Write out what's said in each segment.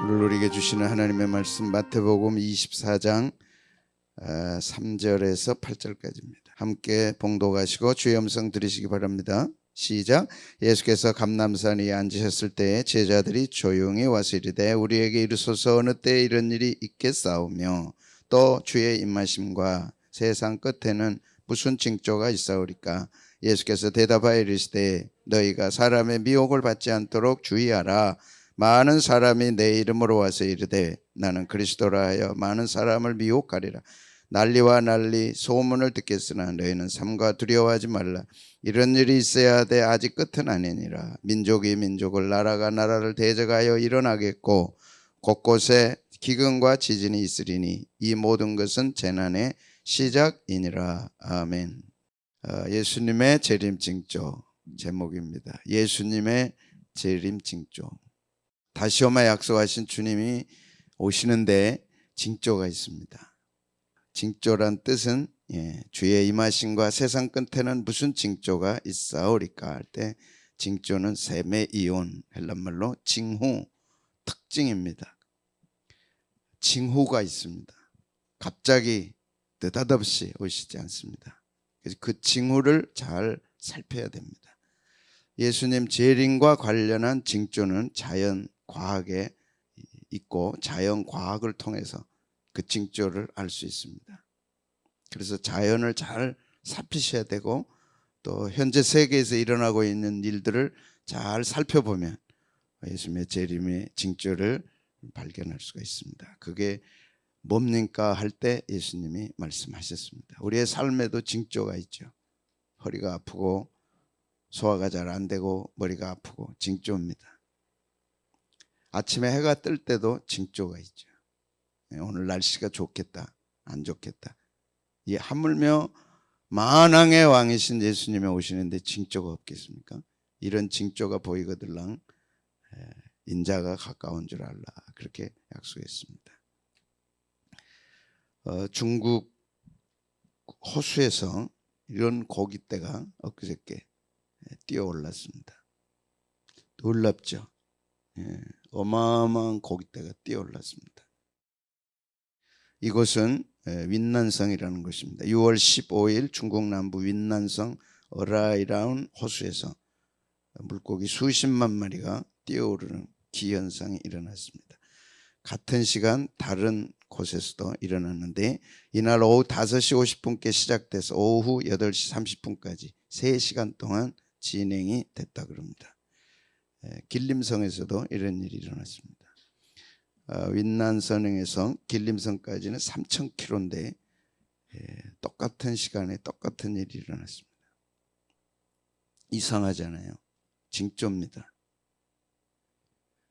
오늘 우리에게 주시는 하나님의 말씀 마태복음 24장 3절에서 8절까지입니다. 함께 봉독하시고 주의 음성 들으시기 바랍니다. 시작. 예수께서 감람산 위에 앉으셨을 때 제자들이 조용히 와서 이르되 우리에게 이르소서 어느 때에 이런 일이 있겠사오며 또 주의 임하심과 세상 끝에는 무슨 징조가 있사오리까? 예수께서 대답하여 이르시되 너희가 사람의 미혹을 받지 않도록 주의하라. 많은 사람이 내 이름으로 와서 이르되 나는 그리스도라 하여 많은 사람을 미혹하리라. 난리와 난리 소문을 듣겠으나 너희는 삼가 두려워하지 말라. 이런 일이 있어야 하되 아직 끝은 아니니라. 민족이 민족을 나라가 나라를 대적하여 일어나겠고 곳곳에 기근과 지진이 있으리니 이 모든 것은 재난의 시작이니라. 아멘. 예수님의 재림 징조 제목입니다. 예수님의 재림 징조. 다시 오마 약속하신 주님이 오시는데 징조가 있습니다. 징조란 뜻은 주의 임하심과 세상 끝에는 무슨 징조가 있사오리까 할 때 징조는 세메이온 헬란말로 징후 특징입니다. 징후가 있습니다. 갑자기 느닷없이 오시지 않습니다. 그래서 그 징후를 잘 살펴야 됩니다. 예수님 재림과 관련한 징조는 자연 과학에 있고 자연 과학을 통해서 그 징조를 알 수 있습니다. 그래서 자연을 잘 살피셔야 되고 또 현재 세계에서 일어나고 있는 일들을 잘 살펴보면 예수님의 재림의 징조를 발견할 수가 있습니다. 그게 뭡니까 할 때 예수님이 말씀하셨습니다. 우리의 삶에도 징조가 있죠. 허리가 아프고 소화가 잘 안 되고 머리가 아프고 징조입니다. 아침에 해가 뜰 때도 징조가 있죠. 오늘 날씨가 좋겠다 안 좋겠다. 이 하물며 만왕의 왕이신 예수님이 오시는데 징조가 없겠습니까? 이런 징조가 보이거들랑 인자가 가까운 줄 알라 그렇게 약속했습니다. 중국 호수에서 이런 고깃대가 엊그저께 뛰어올랐습니다. 놀랍죠. 어마어마한 고깃대가 뛰어올랐습니다. 이곳은 윈난성이라는 곳입니다. 6월 15일 중국 남부 윈난성 어라이라운 호수에서 물고기 수십만 마리가 뛰어오르는 기현상이 일어났습니다. 같은 시간 다른 곳에서도 일어났는데 이날 오후 5시 50분께 시작돼서 오후 8시 30분까지 3시간 동안 진행이 됐다 그럽니다. 길림성에서도 이런 일이 일어났습니다. 윈난선에서 길림성까지는 3,000km인데 똑같은 시간에 똑같은 일이 일어났습니다. 이상하잖아요. 징조입니다.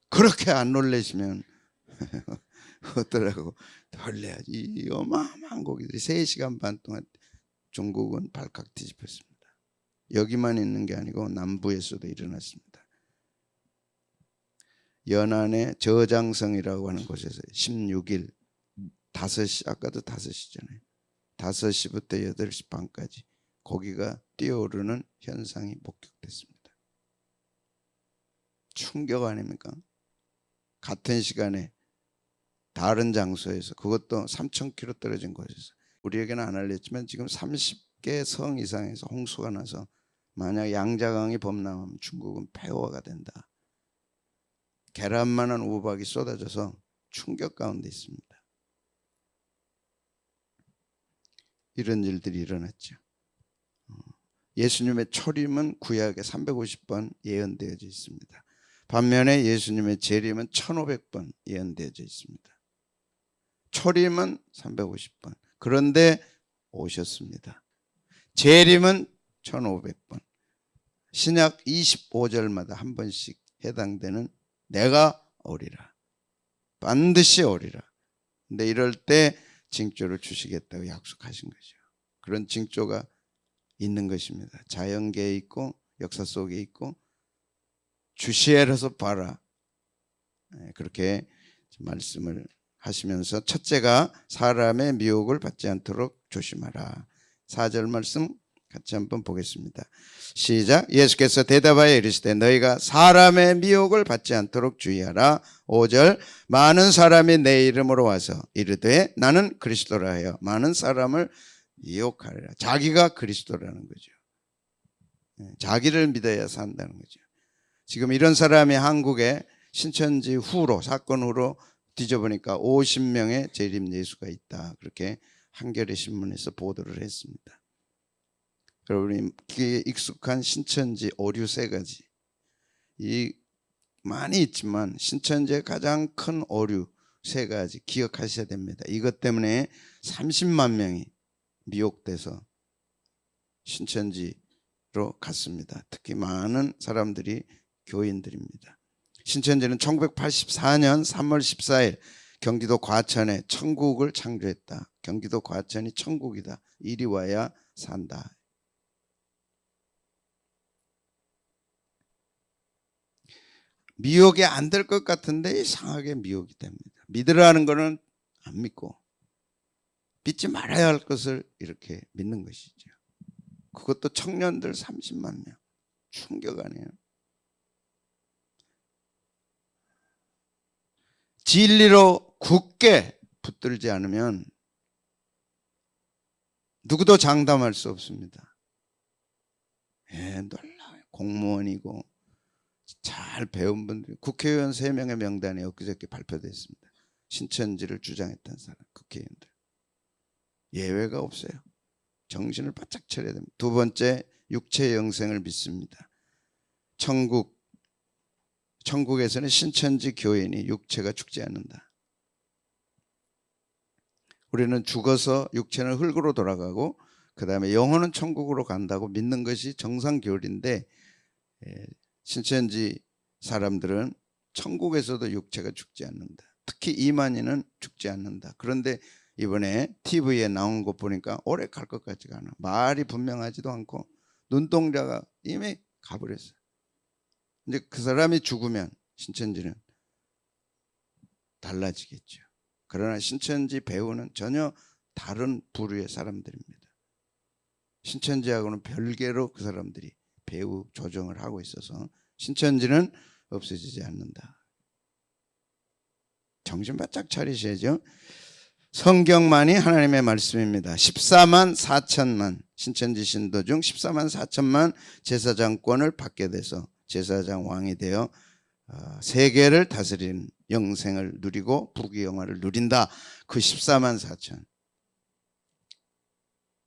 그렇게 안 놀라시면 어떠라고 놀래야지. 이 어마어마한 고기들이 3시간 반 동안 중국은 발칵 뒤집혔습니다. 여기만 있는 게 아니고 남부에서도 일어났습니다. 연안의 저장성이라고 하는 곳에서 16일 5시 아까도 5시잖아요. 5시부터 8시 반까지 고기가 뛰어오르는 현상이 목격됐습니다. 충격 아닙니까? 같은 시간에 다른 장소에서 그것도 3,000km 떨어진 곳에서 우리에게는 안 알렸지만 지금 30개 성 이상에서 홍수가 나서 만약 양자강이 범람하면 중국은 폐허가 된다. 계란만한 우박이 쏟아져서 충격 가운데 있습니다. 이런 일들이 일어났죠. 예수님의 초림은 구약에 350번 예언되어져 있습니다. 반면에 예수님의 재림은 1500번 예언되어져 있습니다. 초림은 350번. 그런데 오셨습니다. 재림은 1500번. 신약 25절마다 한 번씩 해당되는 내가 오리라. 반드시 오리라. 근데 이럴 때 징조를 주시겠다고 약속하신 거죠. 그런 징조가 있는 것입니다. 자연계에 있고 역사 속에 있고 주시에라서 봐라. 그렇게 말씀을 하시면서 첫째가 사람의 미혹을 받지 않도록 조심하라. 4절 말씀 같이 한번 보겠습니다. 시작. 예수께서 대답하여 이르시되 너희가 사람의 미혹을 받지 않도록 주의하라. 5절. 많은 사람이 내 이름으로 와서 이르되 나는 그리스도라 하여 많은 사람을 미혹하리라. 자기가 그리스도라는 거죠. 자기를 믿어야 산다는 거죠. 지금 이런 사람이 한국에 신천지 후로, 사건 후로 뒤져보니까 50명의 재림 예수가 있다. 그렇게 한겨레 신문에서 보도를 했습니다. 여러분이 귀에 익숙한 신천지 오류 3가지. 이 많이 있지만 신천지의 가장 큰 오류 3가지 기억하셔야 됩니다. 이것 때문에 30만 명이 미혹돼서 신천지로 갔습니다. 특히 많은 사람들이 교인들입니다. 신천지는 1984년 3월 14일 경기도 과천에 천국을 창조했다. 경기도 과천이 천국이다. 이리 와야 산다. 미혹이 안 될 것 같은데 이상하게 미혹이 됩니다. 믿으라는 거는 안 믿고 믿지 말아야 할 것을 이렇게 믿는 것이죠. 그것도 청년들 30만 명. 충격 아니에요. 진리로 굳게 붙들지 않으면 누구도 장담할 수 없습니다. 놀라워요. 공무원이고 잘 배운 분들, 국회의원 3명의 명단이 엊그저께 발표됐습니다. 신천지를 주장했던 사람, 국회의원들. 예외가 없어요. 정신을 바짝 차려야 됩니다. 2번째, 육체 영생을 믿습니다. 천국에서는 신천지 교인이 육체가 죽지 않는다. 우리는 죽어서 육체는 흙으로 돌아가고 그 다음에 영혼은 천국으로 간다고 믿는 것이 정상교리인데 신천지 사람들은 천국에서도 육체가 죽지 않는다. 특히 이만희는 죽지 않는다. 그런데 이번에 TV에 나온 거 보니까 오래 갈 것 같지가 않아. 말이 분명하지도 않고 눈동자가 이미 가버렸어요. 근데 그 사람이 죽으면 신천지는 달라지겠죠. 그러나 신천지 배우는 전혀 다른 부류의 사람들입니다. 신천지하고는 별개로 그 사람들이 배우 조정을 하고 있어서 신천지는 없어지지 않는다. 정신 바짝 차리셔야죠. 성경만이 하나님의 말씀입니다. 14만 4천만 신천지 신도 중 14만 4천만 제사장권을 받게 돼서 제사장 왕이 되어 세계를 다스리는 영생을 누리고 부귀영화를 누린다. 그 14만 4천.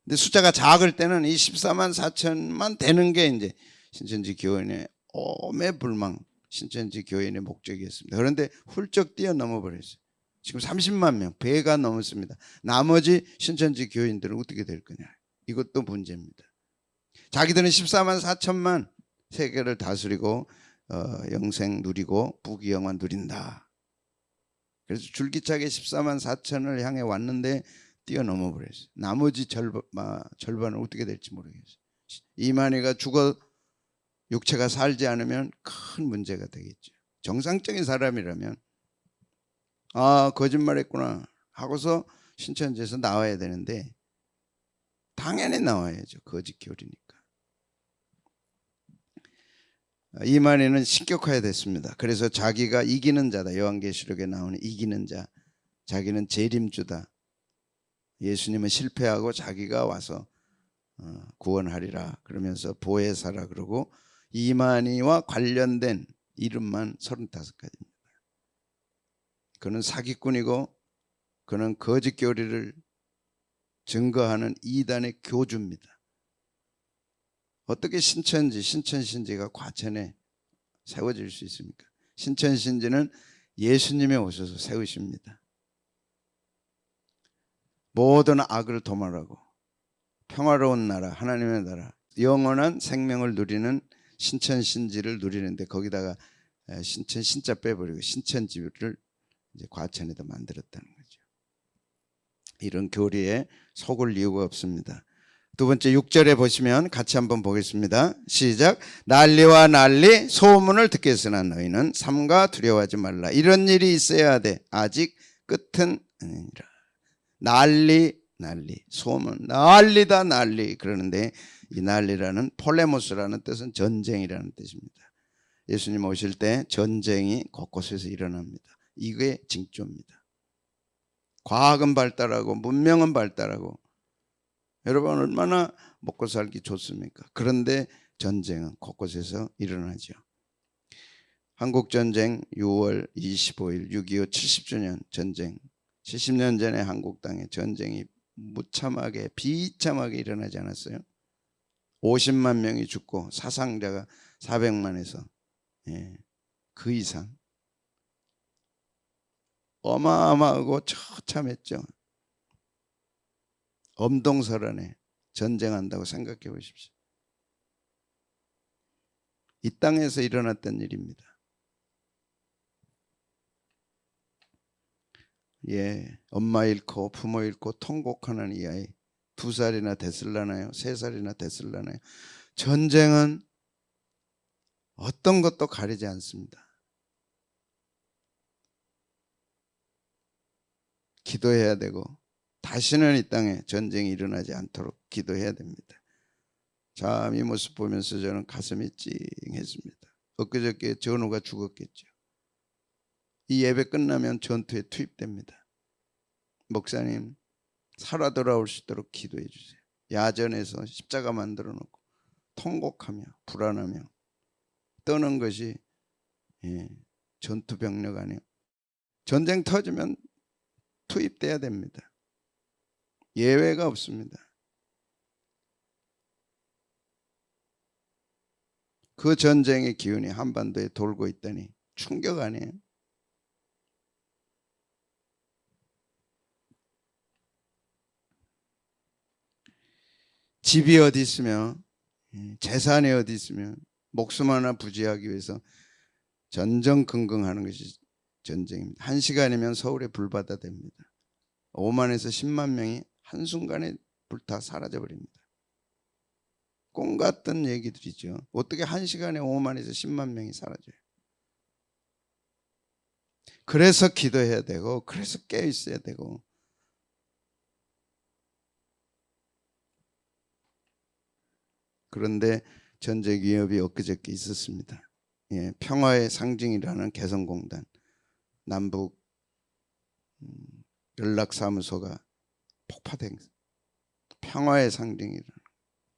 근데 숫자가 작을 때는 이 14만 4천만 되는 게 이제 신천지 교인의 오매불망 신천지 교인의 목적이었습니다. 그런데 훌쩍 뛰어넘어 버렸어요. 지금 30만 명, 배가 넘었습니다. 나머지 신천지 교인들은 어떻게 될 거냐. 이것도 문제입니다. 자기들은 14만 4천만 세계를 다스리고 영생 누리고 부귀영화 누린다. 그래서 줄기차게 14만 4천을 향해 왔는데 뛰어넘어 버렸어요. 나머지 절반은 어떻게 될지 모르겠어요. 이만희가 죽어 육체가 살지 않으면 큰 문제가 되겠죠. 정상적인 사람이라면 거짓말했구나 하고서 신천지에서 나와야 되는데 당연히 나와야죠. 거짓 교리니까. 이만희는 신격화야 됐습니다. 그래서 자기가 이기는 자다. 요한계시록에 나오는 이기는 자. 자기는 재림주다. 예수님은 실패하고 자기가 와서 구원하리라 그러면서 보혜사라 그러고 이만희와 관련된 이름만 35가지입니다. 그는 사기꾼이고 그는 거짓 교리를 증거하는 이단의 교주입니다. 어떻게 신천신지가 과천에 세워질 수 있습니까? 신천신지는 예수님이 오셔서 세우십니다. 모든 악을 도말하고 평화로운 나라, 하나님의 나라, 영원한 생명을 누리는 신천신지를 누리는데 거기다가 신자 빼버리고 신천지를 이제 과천에다 만들었다는 거죠. 이런 교리에 속을 이유가 없습니다. 2번째 6절에 보시면 같이 한번 보겠습니다. 시작. 난리와 난리 소문을 듣겠으나 너희는 삼가 두려워하지 말라. 이런 일이 있어야 돼. 아직 끝은 아니라. 난리 소문 난리다 난리. 그러는데 이 난리라는 폴레모스라는 뜻은 전쟁이라는 뜻입니다. 예수님 오실 때 전쟁이 곳곳에서 일어납니다. 이게 징조입니다. 과학은 발달하고 문명은 발달하고 여러분 얼마나 먹고 살기 좋습니까? 그런데 전쟁은 곳곳에서 일어나죠. 한국전쟁 6월 25일 6.25 70주년 전쟁, 70년 전에 한국 땅에 전쟁이 무참하게 비참하게 일어나지 않았어요? 50만 명이 죽고 사상자가 400만에서 그 이상 어마어마하고 처참했죠. 엄동설안에 전쟁한다고 생각해 보십시오. 이 땅에서 일어났던 일입니다. 엄마 잃고 부모 잃고 통곡하는 이 아이 2살이나 됐을라나요? 3살이나 됐을라나요? 전쟁은 어떤 것도 가리지 않습니다. 기도해야 되고 다시는 이 땅에 전쟁이 일어나지 않도록 기도해야 됩니다. 참 이 모습 보면서 저는 가슴이 찡했습니다. 엊그저께 전우가 죽었겠죠. 이 예배 끝나면 전투에 투입됩니다. 목사님 살아 돌아올 수 있도록 기도해 주세요. 야전에서 십자가 만들어 놓고 통곡하며 불안하며 떠는 것이 전투 병력 아니에요. 전쟁 터지면 투입돼야 됩니다. 예외가 없습니다. 그 전쟁의 기운이 한반도에 돌고 있다니 충격 아니에요? 집이 어디 있으며 재산이 어디 있으면 목숨 하나 부지하기 위해서 전전긍긍하는 것이 전쟁입니다. 1시간이면 서울에 불바다 됩니다. 5만에서 10만 명이 한순간에 불타 사라져버립니다. 꿈 같던 얘기들이죠. 어떻게 1시간에 5만에서 10만 명이 사라져요. 그래서 기도해야 되고 그래서 깨어있어야 되고 그런데 전쟁 위협이 엊그저께 있었습니다. 평화의 상징이라는 개성공단 남북 연락사무소가 폭파된 평화의 상징이라는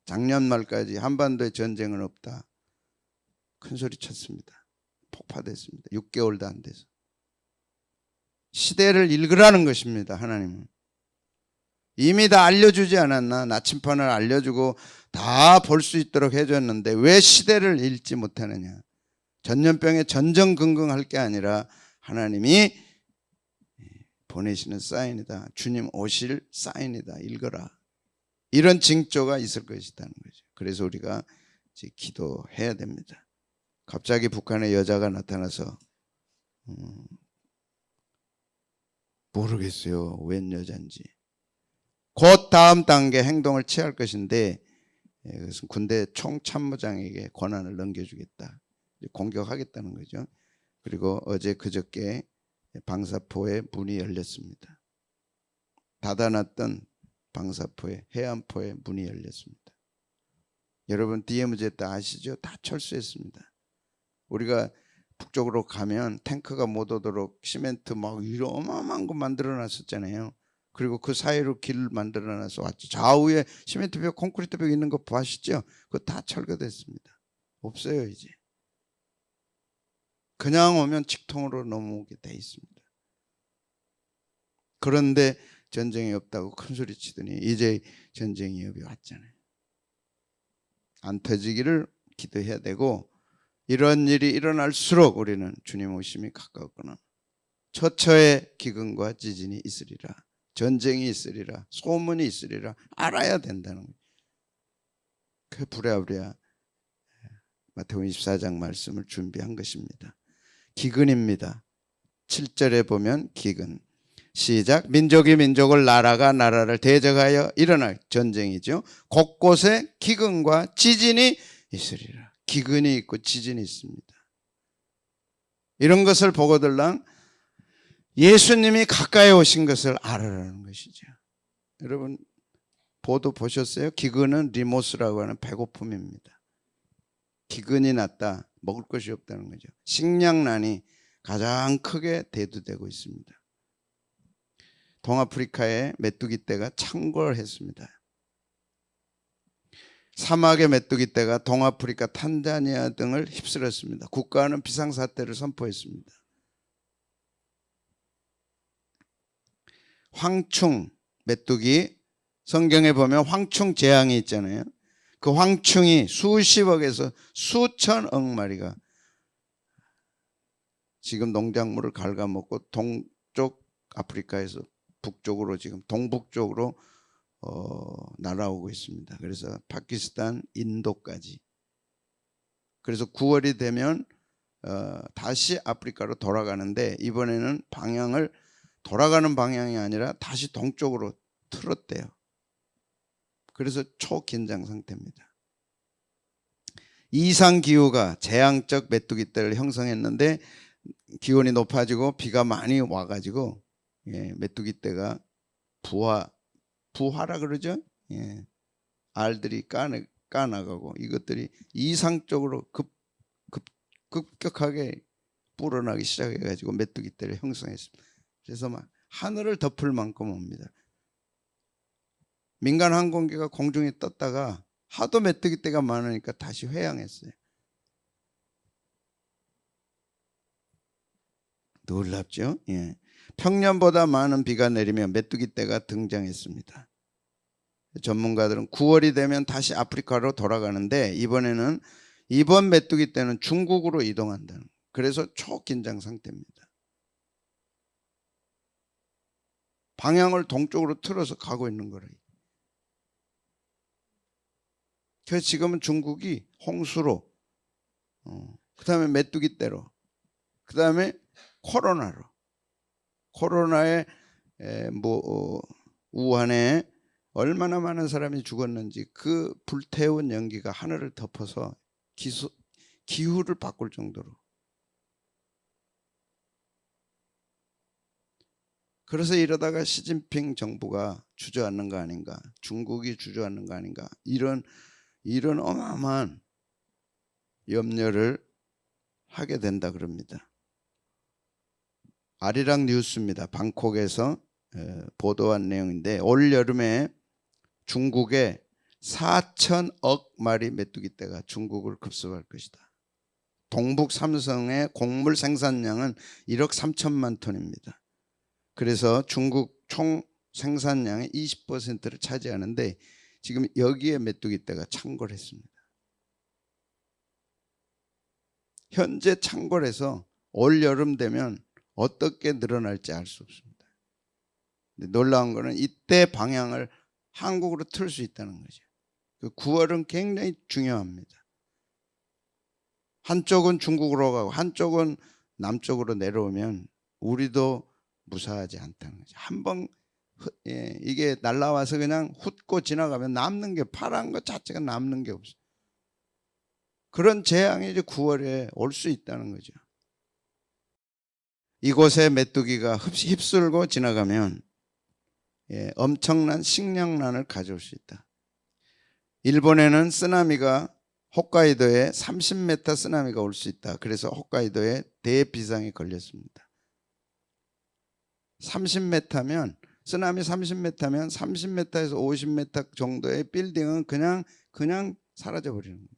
작년 말까지 한반도에 전쟁은 없다 큰 소리 쳤습니다. 폭파됐습니다. 6개월도 안 돼서. 시대를 읽으라는 것입니다. 하나님은 이미 다 알려주지 않았나? 나침판을 알려주고 다 볼 수 있도록 해줬는데 왜 시대를 읽지 못하느냐? 전염병에 전전긍긍할 게 아니라 하나님이 보내시는 사인이다. 주님 오실 사인이다. 읽어라. 이런 징조가 있을 것이라는 거죠. 그래서 우리가 이제 기도해야 됩니다. 갑자기 북한의 여자가 나타나서 모르겠어요. 웬 여잔지. 곧 다음 단계 행동을 취할 것인데 그것은 군대 총참모장에게 권한을 넘겨주겠다. 공격하겠다는 거죠. 그리고 어제 그저께 방사포의 문이 열렸습니다. 닫아놨던 방사포의 해안포의 문이 열렸습니다. 여러분 DMZ 때 아시죠? 다 철수했습니다. 우리가 북쪽으로 가면 탱크가 못 오도록 시멘트 막 이런 어마어마한 거 만들어놨었잖아요. 그리고 그 사이로 길을 만들어놔서 왔죠. 좌우에 시멘트벽, 콘크리트벽 있는 거 보시죠? 그거 다 철거됐습니다. 없어요 이제. 그냥 오면 직통으로 넘어오게 돼 있습니다. 그런데 전쟁이 없다고 큰소리 치더니 이제 전쟁 위협이 왔잖아요. 안 터지기를 기도해야 되고 이런 일이 일어날수록 우리는 주님 오심이 가까웠구나. 처처에 기근과 지진이 있으리라. 전쟁이 있으리라. 소문이 있으리라. 알아야 된다는 거예요. 그 부랴부랴 마태복음 24장 말씀을 준비한 것입니다. 기근입니다. 7절에 보면 기근. 시작. 민족이 민족을 나라가 나라를 대적하여 일어날 전쟁이죠. 곳곳에 기근과 지진이 있으리라. 기근이 있고 지진이 있습니다. 이런 것을 보고들랑 예수님이 가까이 오신 것을 알아라는 것이죠. 여러분 보도 보셨어요? 기근은 리모스라고 하는 배고픔입니다. 기근이 났다. 먹을 것이 없다는 거죠. 식량난이 가장 크게 대두되고 있습니다. 동아프리카의 메뚜기 떼가 창궐했습니다. 사막의 메뚜기 떼가 동아프리카 탄자니아 등을 휩쓸었습니다. 국가는 비상사태를 선포했습니다. 황충 메뚜기, 성경에 보면 황충 재앙이 있잖아요. 그 황충이 수십억에서 수천억 마리가 지금 농작물을 갉아먹고 동쪽 아프리카에서 북쪽으로 지금 동북쪽으로 날아오고 있습니다. 그래서 파키스탄, 인도까지. 그래서 9월이 되면 다시 아프리카로 돌아가는데 이번에는 방향을 돌아가는 방향이 아니라 다시 동쪽으로 틀었대요. 그래서 초긴장 상태입니다. 이상기후가 재앙적 메뚜기떼를 형성했는데 기온이 높아지고 비가 많이 와가지고 메뚜기떼가 부화라 그러죠. 알들이 까나가고 이것들이 이상적으로 급격하게 불어나기 시작해가지고 메뚜기떼를 형성했습니다. 그래서 막 하늘을 덮을 만큼 옵니다. 민간 항공기가 공중에 떴다가 하도 메뚜기떼가 많으니까 다시 회항했어요. 놀랍죠? 평년보다 많은 비가 내리며 메뚜기떼가 등장했습니다. 전문가들은 9월이 되면 다시 아프리카로 돌아가는데 이번 메뚜기떼는 중국으로 이동한다는 거예요. 그래서 초긴장 상태입니다. 방향을 동쪽으로 틀어서 가고 있는 거래요. 그래서 지금은 중국이 홍수로, 그 다음에 메뚜기떼로, 그 다음에 코로나로, 코로나에 우한에 얼마나 많은 사람이 죽었는지 그 불태운 연기가 하늘을 덮어서 기후를 바꿀 정도로. 그래서 이러다가 시진핑 정부가 주저앉는 거 아닌가, 중국이 주저앉는 거 아닌가, 이런 어마어마한 염려를 하게 된다 그럽니다. 아리랑 뉴스입니다. 방콕에서 보도한 내용인데 올 여름에 중국에 4천억 마리 메뚜기떼가 중국을 급습할 것이다. 동북 삼성의 곡물 생산량은 1억 3천만 톤입니다. 그래서 중국 총 생산량의 20%를 차지하는데 지금 여기에 메뚜기떼가 창궐했습니다. 현재 창궐해서 올 여름 되면 어떻게 늘어날지 알 수 없습니다. 근데 놀라운 거는 이때 방향을 한국으로 틀 수 있다는 거죠. 그 9월은 굉장히 중요합니다. 한쪽은 중국으로 가고 한쪽은 남쪽으로 내려오면 우리도 무사하지 않다는 거죠. 한번 이게 날라와서 그냥 훑고 지나가면 남는 게 파란 것 자체가 남는 게 없어요. 그런 재앙이 이제 9월에 올 수 있다는 거죠. 이곳에 메뚜기가 휩쓸고 지나가면 엄청난 식량난을 가져올 수 있다. 일본에는 쓰나미가 홋카이도에 30m 쓰나미가 올 수 있다. 그래서 홋카이도에 대비상이 걸렸습니다. 30m면 쓰나미 30m면 30m에서 50m 정도의 빌딩은 그냥 사라져 버리는 거예요.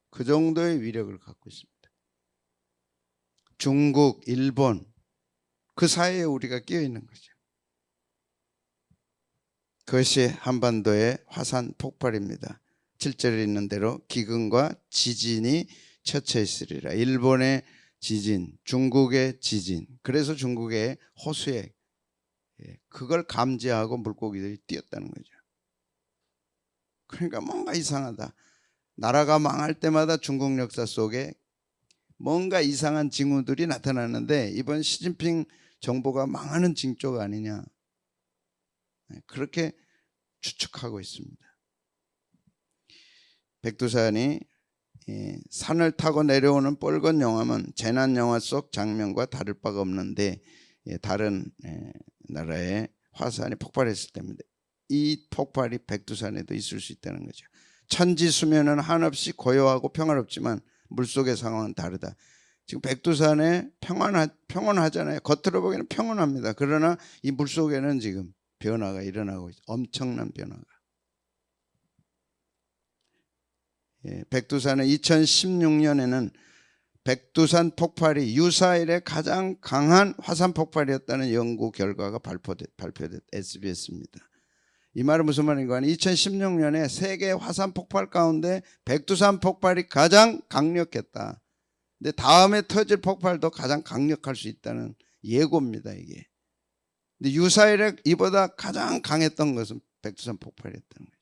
그 정도의 위력을 갖고 있습니다. 중국, 일본 그 사이에 우리가 끼어 있는 거죠. 그것이 한반도의 화산 폭발입니다. 7절에 있는 대로 기근과 지진이 처쳐 있으리라. 일본의 지진, 중국의 지진. 그래서 중국의 호수에 그걸 감지하고 물고기들이 뛰었다는 거죠. 그러니까 뭔가 이상하다. 나라가 망할 때마다 중국 역사 속에 뭔가 이상한 징후들이 나타나는데 이번 시진핑 정부가 망하는 징조가 아니냐, 그렇게 추측하고 있습니다. 백두산이 산을 타고 내려오는 뻘건 용암은 재난 영화 속 장면과 다를 바가 없는데 다른 나라의 화산이 폭발했을 때입니다. 이 폭발이 백두산에도 있을 수 있다는 거죠. 천지 수면은 한없이 고요하고 평화롭지만 물속의 상황은 다르다. 지금 백두산에 평온하잖아요. 겉으로 보기에는 평온합니다. 그러나 이 물속에는 지금 변화가 일어나고 있어요. 엄청난 변화가. 백두산은 2016년에는 백두산 폭발이 유사일의 가장 강한 화산 폭발이었다는 연구 결과가 발표됐 SBS입니다. 이 말은 무슨 말인가 하면 2016년에 세계 화산 폭발 가운데 백두산 폭발이 가장 강력했다. 근데 다음에 터질 폭발도 가장 강력할 수 있다는 예고입니다, 이게. 근데 유사일에 이보다 가장 강했던 것은 백두산 폭발이었다는 거죠.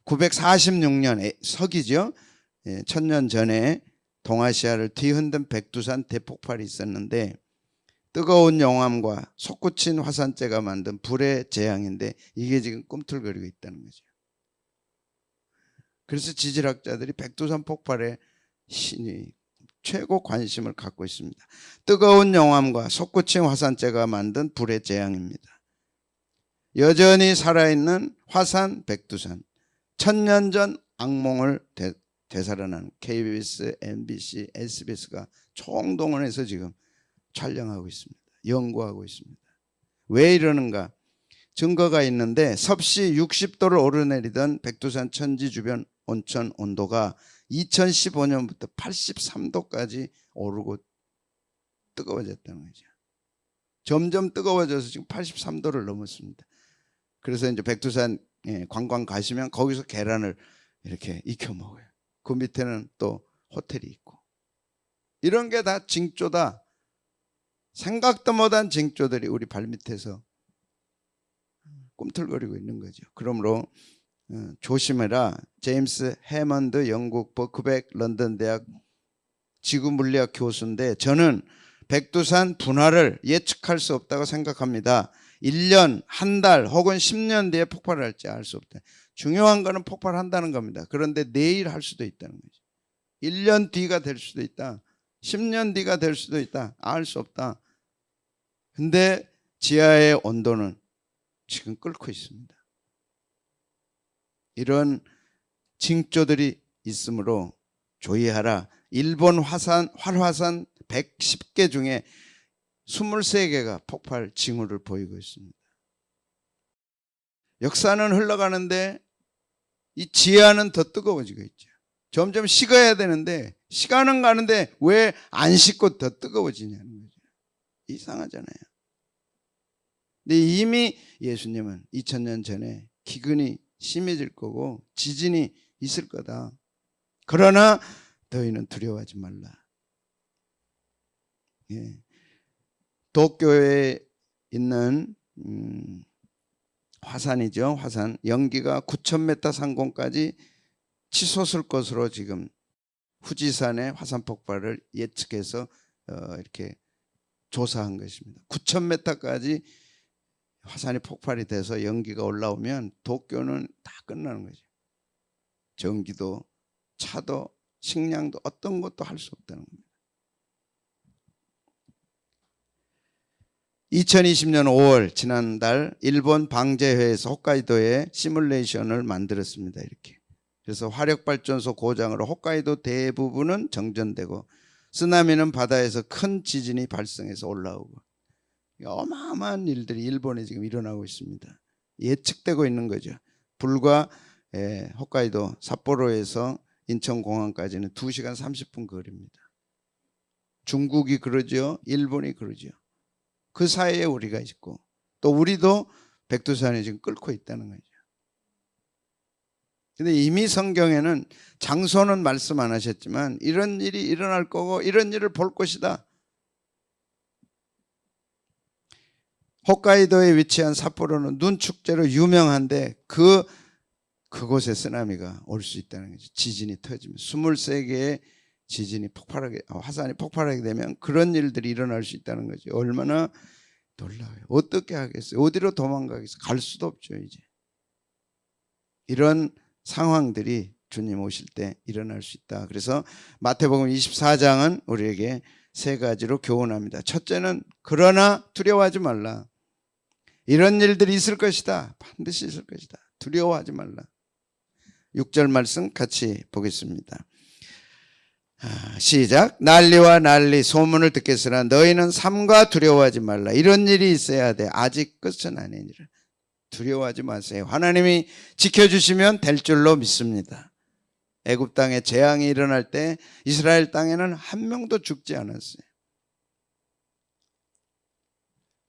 946년 서기죠. 1000년 전에 동아시아를 뒤흔든 백두산 대폭발이 있었는데 뜨거운 용암과 솟구친 화산재가 만든 불의 재앙인데 이게 지금 꿈틀거리고 있다는 거죠. 그래서 지질학자들이 백두산 폭발에 최고 관심을 갖고 있습니다. 뜨거운 용암과 솟구친 화산재가 만든 불의 재앙입니다. 여전히 살아있는 화산 백두산, 1000년 전 악몽을 되살아나는 KBS, MBC, SBS가 총동원해서 지금 촬영하고 있습니다. 연구하고 있습니다. 왜 이러는가? 증거가 있는데 섭씨 60도를 오르내리던 백두산 천지 주변 온천 온도가 2015년부터 83도까지 오르고 뜨거워졌다는 거죠. 점점 뜨거워져서 지금 83도를 넘었습니다. 그래서 이제 백두산 관광 가시면 거기서 계란을 이렇게 익혀 먹어요. 그 밑에는 또 호텔이 있고. 이런 게 다 징조다. 생각도 못한 징조들이 우리 발밑에서 꿈틀거리고 있는 거죠. 그러므로 조심해라. 제임스 해먼드 영국 버크백 런던 대학 지구물리학 교수인데 저는 백두산 분화를 예측할 수 없다고 생각합니다. 1년, 한 달 혹은 10년 뒤에 폭발할지 알 수 없다. 중요한 거는 폭발한다는 겁니다. 그런데 내일 할 수도 있다는 거죠. 1년 뒤가 될 수도 있다. 10년 뒤가 될 수도 있다. 알 수 없다. 근데 지하의 온도는 지금 끓고 있습니다. 이런 징조들이 있으므로 조의하라. 일본 활화산 110개 중에 23개가 폭발 징후를 보이고 있습니다. 역사는 흘러가는데 이 지하는 더 뜨거워지고 있죠. 점점 식어야 되는데 시간은 가는데 왜 안 식고 더 뜨거워지냐는 거죠. 이상하잖아요. 근데 이미 예수님은 2000년 전에 기근이 심해질 거고 지진이 있을 거다. 그러나 너희는 두려워하지 말라. 도쿄에 있는 화산이죠. 화산 연기가 9,000m 상공까지 치솟을 것으로 지금 후지산의 화산 폭발을 예측해서 이렇게 조사한 것입니다. 9,000m까지 화산이 폭발이 돼서 연기가 올라오면 도쿄는 다 끝나는 거죠. 전기도, 차도, 식량도 어떤 것도 할 수 없다는 겁니다. 2020년 5월 지난달 일본 방제회에서 홋카이도에 시뮬레이션을 만들었습니다. 이렇게. 그래서 화력발전소 고장으로 홋카이도 대부분은 정전되고 쓰나미는 바다에서 큰 지진이 발생해서 올라오고 어마어마한 일들이 일본에 지금 일어나고 있습니다. 예측되고 있는 거죠. 불과 홋카이도 삿포로에서 인천공항까지는 2시간 30분 거리입니다. 중국이 그러죠. 일본이 그러죠. 그 사이에 우리가 있고 또 우리도 백두산에 지금 끓고 있다는 거죠. 근데 이미 성경에는 장소는 말씀 안 하셨지만 이런 일이 일어날 거고 이런 일을 볼 것이다. 홋카이도에 위치한 삿포로는 눈 축제로 유명한데 그곳에 쓰나미가 올 수 있다는 거죠. 지진이 터지면 23개의 지진이 화산이 폭발하게 되면 그런 일들이 일어날 수 있다는 거죠. 얼마나 놀라워요. 어떻게 하겠어요? 어디로 도망가겠어요? 갈 수도 없죠. 이제 이런 상황들이 주님 오실 때 일어날 수 있다. 그래서 마태복음 24장은 우리에게 세 가지로 교훈합니다. 첫째는 그러나 두려워하지 말라. 이런 일들이 있을 것이다. 반드시 있을 것이다. 두려워하지 말라. 6절 말씀 같이 보겠습니다. 시작. 난리와 난리 소문을 듣겠으나 너희는 삼가 두려워하지 말라. 이런 일이 있어야 돼. 아직 끝은 아니니라. 두려워하지 마세요. 하나님이 지켜주시면 될 줄로 믿습니다. 애굽 땅에 재앙이 일어날 때 이스라엘 땅에는 한 명도 죽지 않았어요.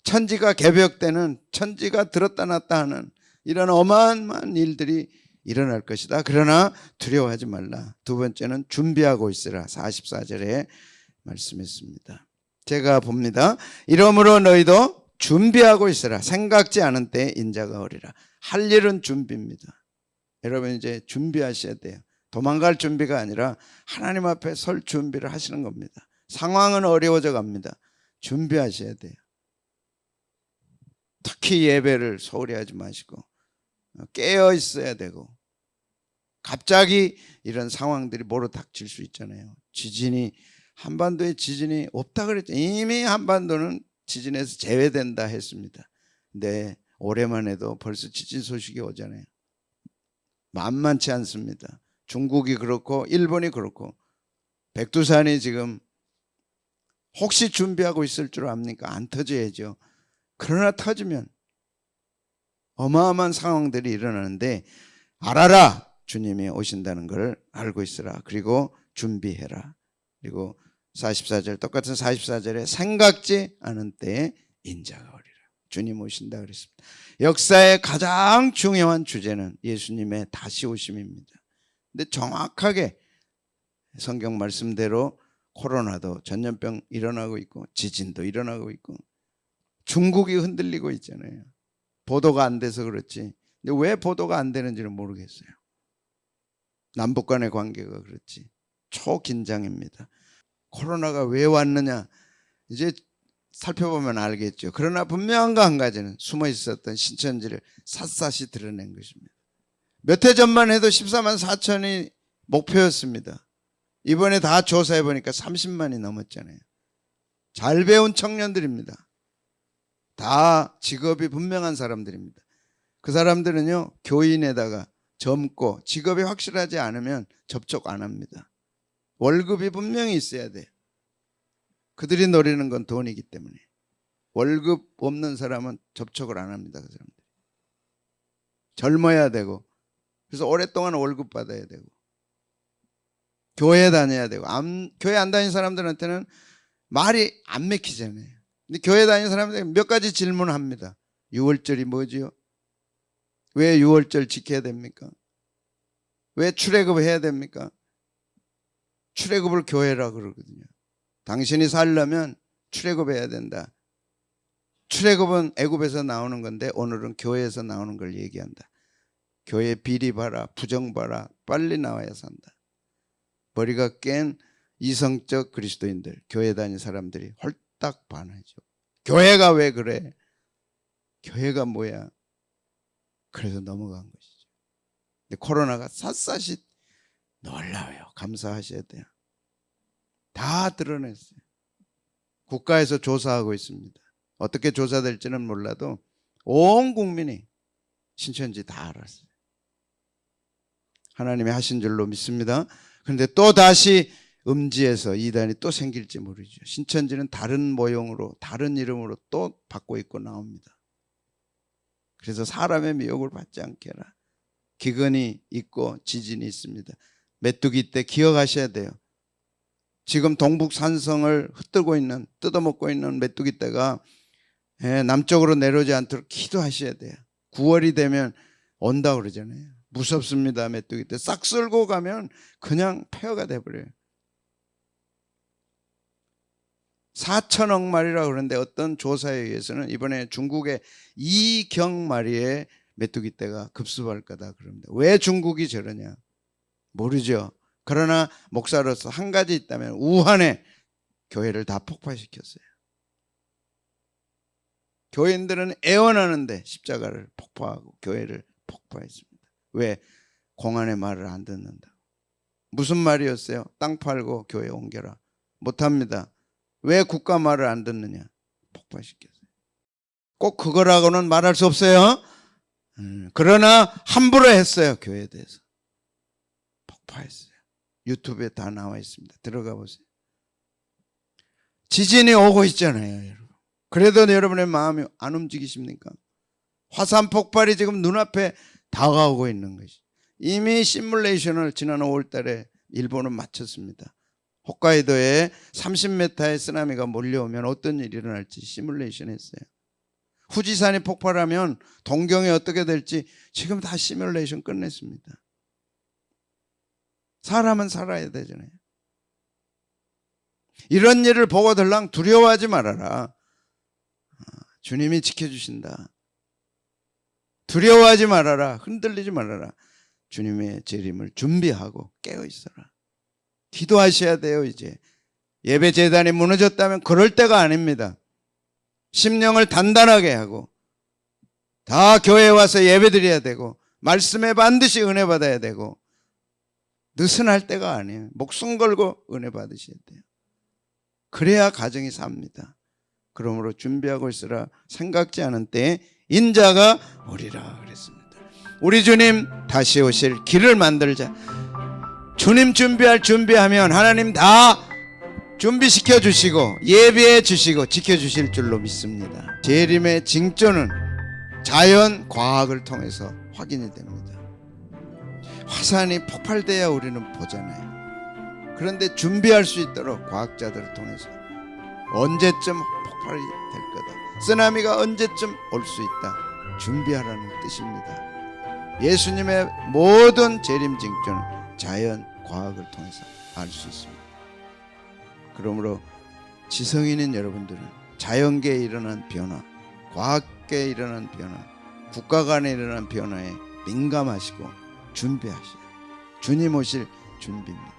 천지가 개벽되는, 천지가 들었다 놨다 하는 이런 어마어마한 일들이 일어날 것이다. 그러나 두려워하지 말라. 두 번째는 준비하고 있으라. 44절에 말씀했습니다. 제가 봅니다. 이러므로 너희도 준비하고 있으라. 생각지 않은 때에 인자가 오리라. 할 일은 준비입니다. 여러분 이제 준비하셔야 돼요. 도망갈 준비가 아니라 하나님 앞에 설 준비를 하시는 겁니다. 상황은 어려워져 갑니다. 준비하셔야 돼요. 특히 예배를 소홀히 하지 마시고 깨어 있어야 되고, 갑자기 이런 상황들이 모로 닥칠 수 있잖아요. 지진이, 한반도에 지진이 없다 그랬죠. 이미 한반도는 지진에서 제외된다 했습니다. 근데 올해만 해도 벌써 지진 소식이 오잖아요. 만만치 않습니다. 중국이 그렇고 일본이 그렇고, 백두산이 지금 혹시 준비하고 있을 줄 압니까? 안 터져야죠. 그러나 터지면 어마어마한 상황들이 일어나는데 알아라. 주님이 오신다는 걸 알고 있으라. 그리고 준비해라. 그리고 44절, 똑같은 44절에 생각지 않은 때에 인자가 오리라. 주님 오신다 그랬습니다. 역사의 가장 중요한 주제는 예수님의 다시 오심입니다. 근데 정확하게 성경 말씀대로 코로나도 전염병 일어나고 있고, 지진도 일어나고 있고, 중국이 흔들리고 있잖아요. 보도가 안 돼서 그렇지. 근데 왜 보도가 안 되는지는 모르겠어요. 남북 간의 관계가 그렇지. 초긴장입니다. 코로나가 왜 왔느냐 이제 살펴보면 알겠죠. 그러나 분명한 거 한 가지는 숨어 있었던 신천지를 샅샅이 드러낸 것입니다. 몇 해 전만 해도 14만 4천이 목표였습니다. 이번에 다 조사해 보니까 30만이 넘었잖아요. 잘 배운 청년들입니다. 다 직업이 분명한 사람들입니다. 그 사람들은요, 교인에다가 젊고 직업이 확실하지 않으면 접촉 안 합니다. 월급이 분명히 있어야 돼요. 그들이 노리는 건 돈이기 때문에. 월급 없는 사람은 접촉을 안 합니다. 그 사람들. 젊어야 되고, 그래서 오랫동안 월급 받아야 되고, 교회 다녀야 되고. 교회 안 다니는 사람들한테는 말이 안 맥히잖아요. 근데 교회 다니는 사람들은 몇 가지 질문을 합니다. 6월절이 뭐지요? 왜 6월절 지켜야 됩니까? 왜 출애굽 해야 됩니까? 출애굽을 교회라 그러거든요. 당신이 살려면 출애굽해야 된다. 출애굽은 애굽에서 나오는 건데 오늘은 교회에서 나오는 걸 얘기한다. 교회 비리 봐라, 부정 봐라, 빨리 나와야 산다. 머리가 깬 이성적 그리스도인들, 교회 다니는 사람들이 홀딱 반하죠. 교회가 왜 그래? 교회가 뭐야? 그래서 넘어간 것이죠. 근데 코로나가 샅샅이 놀라워요. 감사하셔야 돼요. 다 드러냈어요. 국가에서 조사하고 있습니다. 어떻게 조사될지는 몰라도 온 국민이 신천지 다 알았어요. 하나님이 하신 줄로 믿습니다. 그런데 또 다시 음지에서 이단이 또 생길지 모르죠. 신천지는 다른 모형으로, 다른 이름으로 또 받고 있고 나옵니다. 그래서 사람의 미혹을 받지 않게 해라. 기근이 있고 지진이 있습니다. 메뚜기 때 기억하셔야 돼요. 지금 동북 산성을 흩뜨고 있는, 뜯어먹고 있는 메뚜기 떼가 남쪽으로 내려오지 않도록 기도하셔야 돼요. 9월이 되면 온다고 그러잖아요. 무섭습니다. 메뚜기 떼 싹 쓸고 가면 그냥 폐허가 돼버려요. 4천억 마리라고 그러는데 어떤 조사에 의해서는 이번에 중국의 2경 마리의 메뚜기 떼가 급습할 거다 그럽니다. 왜 중국이 저러냐 모르죠. 그러나 목사로서 한 가지 있다면 우한에 교회를 다 폭파시켰어요. 교인들은 애원하는데 십자가를 폭파하고 교회를 폭파했습니다. 왜? 공안의 말을 안 듣는다. 무슨 말이었어요? 땅 팔고 교회 옮겨라. 못합니다. 왜 국가 말을 안 듣느냐? 폭파시켰어요. 꼭 그거라고는 말할 수 없어요. 그러나 함부로 했어요. 교회에 대해서. 폭파했어요. 유튜브에 다 나와 있습니다. 들어가 보세요. 지진이 오고 있잖아요, 여러분. 그래도 여러분의 마음이 안 움직이십니까? 화산 폭발이 지금 눈앞에 다가오고 있는 것이. 이미 시뮬레이션을 지난 5월 달에 일본은 마쳤습니다. 홋카이도에 30m의 쓰나미가 몰려오면 어떤 일이 일어날지 시뮬레이션 했어요. 후지산이 폭발하면 동경이 어떻게 될지 지금 다 시뮬레이션 끝냈습니다. 사람은 살아야 되잖아요. 이런 일을 보고들랑 두려워하지 말아라. 주님이 지켜주신다. 두려워하지 말아라. 흔들리지 말아라. 주님의 재림을 준비하고 깨어있어라. 기도하셔야 돼요. 이제 예배 제단이 무너졌다면 그럴 때가 아닙니다. 심령을 단단하게 하고 다 교회에 와서 예배 드려야 되고 말씀에 반드시 은혜 받아야 되고 느슨할 때가 아니에요. 목숨 걸고 은혜 받으셔야 돼요. 그래야 가정이 삽니다. 그러므로 준비하고 있으라. 생각지 않은 때에 인자가 오리라 그랬습니다. 우리 주님 다시 오실 길을 만들자. 주님 준비하면 하나님 다 준비시켜 주시고 예비해 주시고 지켜주실 줄로 믿습니다. 재림의 징조는 자연 과학을 통해서 확인이 됩니다. 화산이 폭발돼야 우리는 보잖아요. 그런데 준비할 수 있도록 과학자들을 통해서 언제쯤 폭발이 될 거다, 쓰나미가 언제쯤 올 수 있다, 준비하라는 뜻입니다. 예수님의 모든 재림 징조는 자연 과학을 통해서 알 수 있습니다. 그러므로 지성인인 여러분들은 자연계에 일어난 변화, 과학계에 일어난 변화, 국가 간에 일어난 변화에 민감하시고 준비하셔야, 주님 오실 준비입니다.